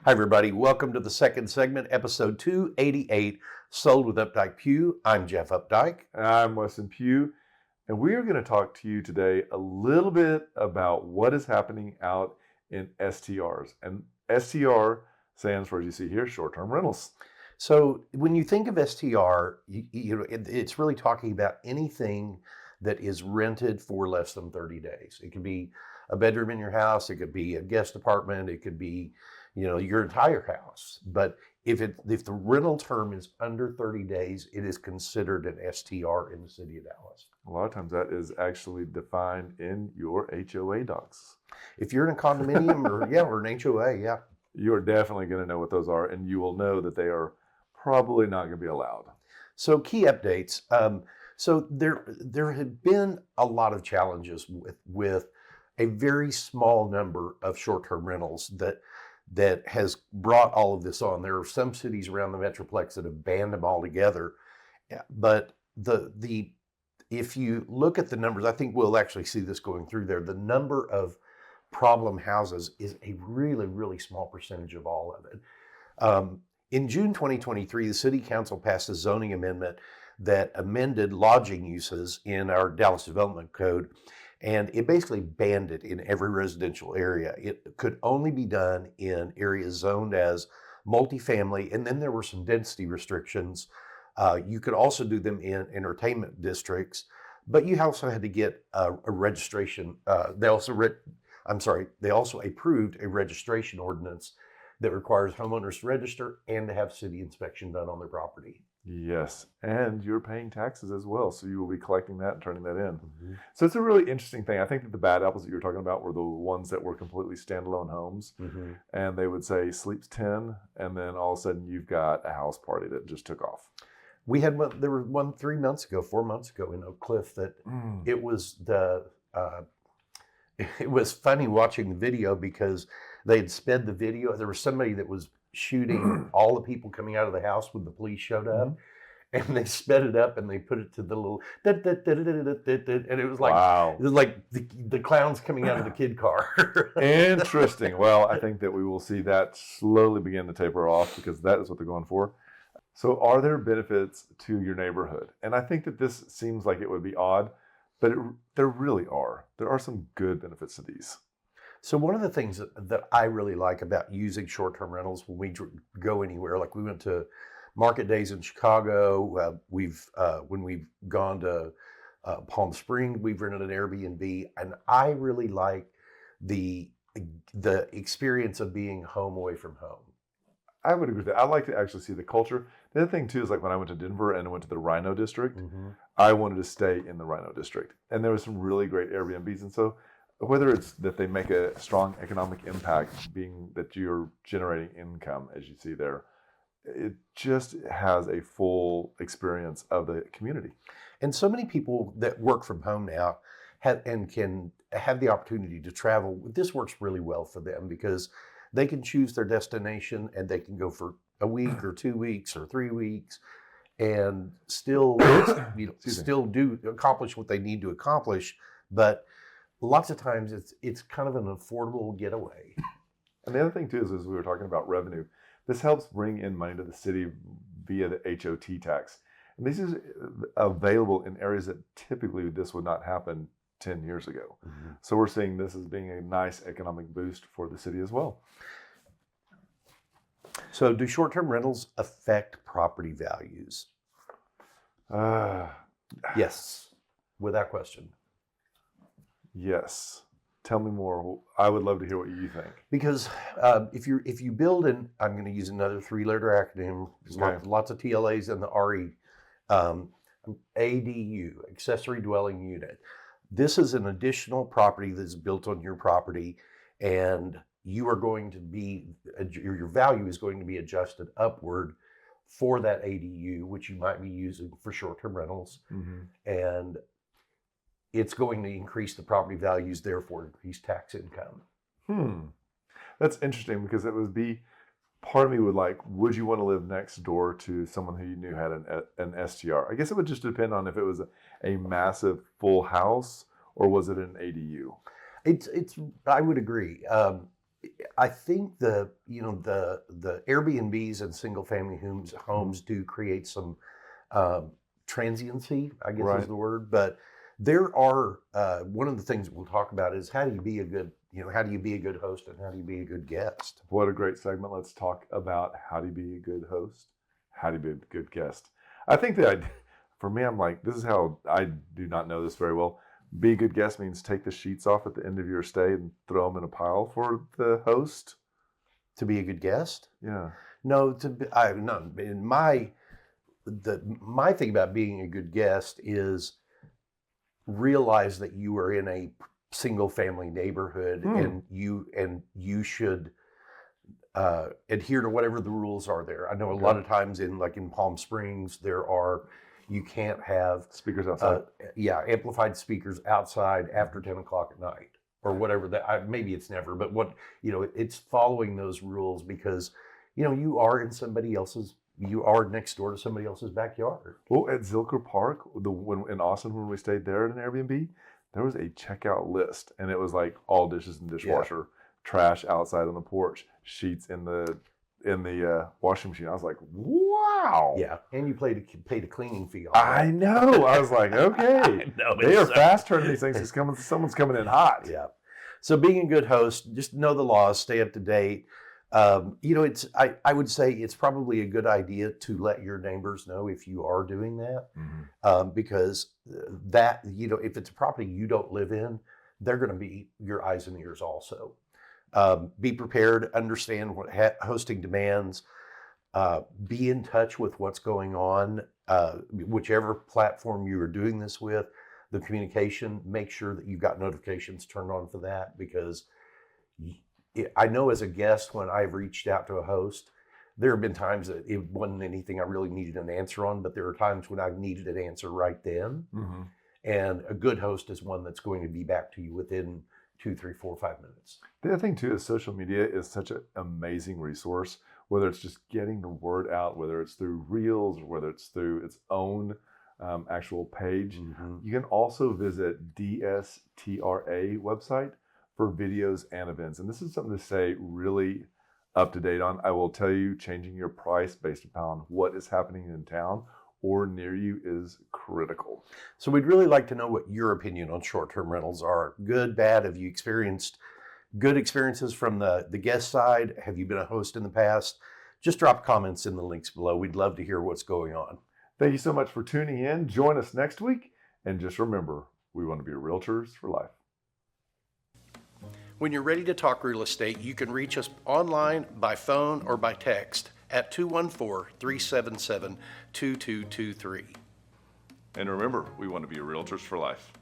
Hi, everybody. Welcome to the second segment, episode 288, Sold with Updike Pugh. I'm Jeff Updike. And I'm Weston Pugh, and we are going to talk to you today a little bit about what is happening out in STRs. And STR stands for, as you see here, short-term rentals. So when you think of STR, it's really talking about anything that is rented for less than 30 days. It could be a bedroom in your house. It could be a guest apartment. It could be your entire house. But if the rental term is under 30 days, it is considered an STR in the city of Dallas. A lot of times that is actually defined in your HOA docs. If you're in a condominium or an HOA, yeah. You're definitely going to know what those are, and you will know that they are probably not going to be allowed. So key updates. So there have been a lot of challenges with a very small number of short-term rentals that has brought all of this on. There are some cities around the Metroplex that have banned them altogether. But if you look at the numbers, I think we'll actually see this going through there. The number of problem houses is a really, really small percentage of all of it. In June 2023, the City Council passed a zoning amendment that amended lodging uses in our Dallas Development Code, and it basically banned it in every residential area. It could only be done in areas zoned as multifamily, and then there were some density restrictions. You could also do them in entertainment districts, but you also had to get a registration. They also approved a registration ordinance that requires homeowners to register and to have city inspection done on their property. Yes, and you're paying taxes as well, so you will be collecting that and turning that in. Mm-hmm. So it's a really interesting thing. I think that the bad apples that you were talking about were the ones that were completely standalone homes, mm-hmm. and they would say sleeps 10, and then all of a sudden you've got a house party that just took off. There was one 4 months ago in Oak Cliff that it was it was funny watching the video because they had sped the video. There was somebody that was shooting all the people coming out of the house when the police showed up, mm-hmm. and they sped it up and they put it to the little and it was like, wow. It was like the clowns coming out of the kid car. Interesting. Well, I think that we will see that slowly begin to taper off because that is what they're going for. So are there benefits to your neighborhood? And I think that this seems like it would be odd, but there really are. There are some good benefits to these. So one of the things that I really like about using short-term rentals when we go anywhere, like we went to Market Days in Chicago, when we've gone to Palm Springs, we've rented an Airbnb, and I really like the experience of being home away from home. I would agree with that. I like to actually see the culture. The other thing too is like when I went to Denver and I went to the Rhino District, mm-hmm. I wanted to stay in the Rhino District, and there was some really great Airbnbs, and so whether it's that they make a strong economic impact, being that you're generating income, as you see there, it just has a full experience of the community. And so many people that work from home now can have the opportunity to travel. This works really well for them because they can choose their destination and they can go for a week or 2 weeks or 3 weeks and still do accomplish what they need to accomplish, but lots of times it's kind of an affordable getaway. And the other thing too is, as we were talking about revenue, this helps bring in money to the city via the HOT tax. And this is available in areas that typically this would not happen 10 years ago. Mm-hmm. So we're seeing this as being a nice economic boost for the city as well. So do short-term rentals affect property values? Yes, without question. Yes. Tell me more. I would love to hear what you think. Because if you build I'm going to use another 3-letter acronym. Okay. Lots of TLAs and the RE. ADU, accessory dwelling unit. This is an additional property that's built on your property, and you are going to be your value is going to be adjusted upward for that ADU, which you might be using for short-term rentals, mm-hmm. and it's going to increase the property values, therefore increase tax income. That's interesting because it would be, part of me would like, would you want to live next door to someone who you knew had an STR? I guess it would just depend on if it was a massive full house or was it an ADU? I would agree. I think the Airbnbs and single family homes do create some transiency, I guess Right. is the word. But there are one of the things we'll talk about is how do you be a good host and how do you be a good guest? What a great segment. Let's talk about how to be a good host, how to be a good guest. I think that for me, I'm like, this is how I do not know this very well. Be a good guest means take the sheets off at the end of your stay and throw them in a pile for the host. To be a good guest? Yeah. No, my thing about being a good guest is realize that you are in a single family neighborhood and you should adhere to whatever the rules are there. I know a lot of times in Palm Springs you can't have Speakers outside. Amplified speakers outside after 10 o'clock at night or whatever maybe it's never, but it's following those rules because you are next door to somebody else's backyard. Well, at Zilker Park, in Austin, when we stayed there at an Airbnb, there was a checkout list, and it was like all dishes in the dishwasher, trash outside on the porch, sheets in the washing machine. I was like, wow. Yeah, and you paid a cleaning fee. I know. I was like, okay, they are fast turning these things. Someone's coming in hot. Yeah. So being a good host, just know the laws, stay up to date. I would say it's probably a good idea to let your neighbors know if you are doing that, because if it's a property you don't live in, they're going to be your eyes and ears also. Be prepared, understand what hosting demands, be in touch with what's going on, whichever platform you are doing this with, the communication, make sure that you've got notifications turned on for that, because I know as a guest, when I've reached out to a host, there have been times that it wasn't anything I really needed an answer on, but there are times when I've needed an answer right then. Mm-hmm. And a good host is one that's going to be back to you within 2, 3, 4, 5 minutes. The other thing too is social media is such an amazing resource, whether it's just getting the word out, whether it's through Reels, or whether it's through its own actual page. Mm-hmm. You can also visit DSTRA website for videos and events. And this is something to say really up to date on. I will tell you, changing your price based upon what is happening in town or near you is critical. So we'd really like to know what your opinion on short-term rentals are. Good, bad? Have you experienced good experiences from the guest side? Have you been a host in the past? Just drop comments in the links below. We'd love to hear what's going on. Thank you so much for tuning in. Join us next week. And just remember, we want to be realtors for life. When you're ready to talk real estate, you can reach us online, by phone, or by text at 214-377-2223. And remember, we want to be realtors for life.